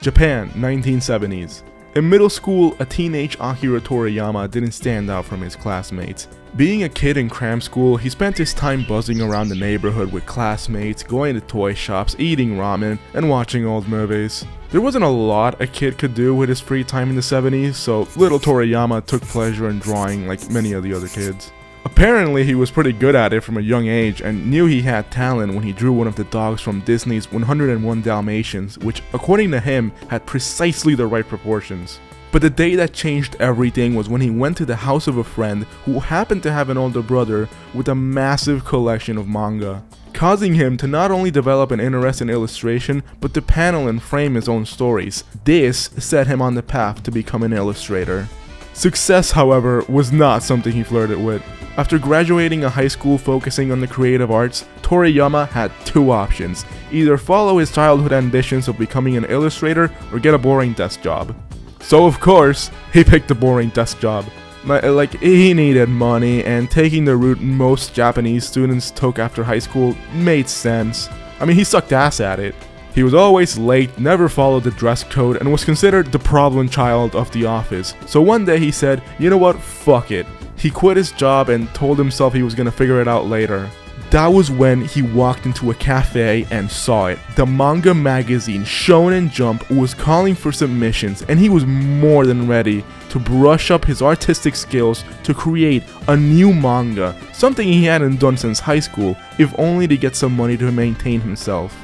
Japan, 1970s. In middle school, a teenage Akira Toriyama didn't stand out from his classmates. Being a kid in cram school, he spent his time buzzing around the neighborhood with classmates, going to toy shops, eating ramen, and watching old movies. There wasn't a lot a kid could do with his free time in the 70s, so little Toriyama took pleasure in drawing like many of the other kids. Apparently, he was pretty good at it from a young age and knew he had talent when he drew one of the dogs from Disney's 101 Dalmatians, which, according to him, had precisely the right proportions. But the day that changed everything was when he went to the house of a friend who happened to have an older brother with a massive collection of manga, causing him to not only develop an interest in illustration, but to panel and frame his own stories. This set him on the path to become an illustrator. Success, however, was not something he flirted with. After graduating a high school focusing on the creative arts, Toriyama had two options: either follow his childhood ambitions of becoming an illustrator or get a boring desk job. So of course, he picked the boring desk job. Like, he needed money, and taking the route most Japanese students took after high school made sense. I mean, he sucked ass at it. He was always late, never followed the dress code, and was considered the problem child of the office. So one day he said, you know what, fuck it. He quit his job and told himself he was gonna figure it out later. That was when he walked into a cafe and saw it. The manga magazine Shonen Jump was calling for submissions, and he was more than ready to brush up his artistic skills to create a new manga, something he hadn't done since high school, if only to get some money to maintain himself.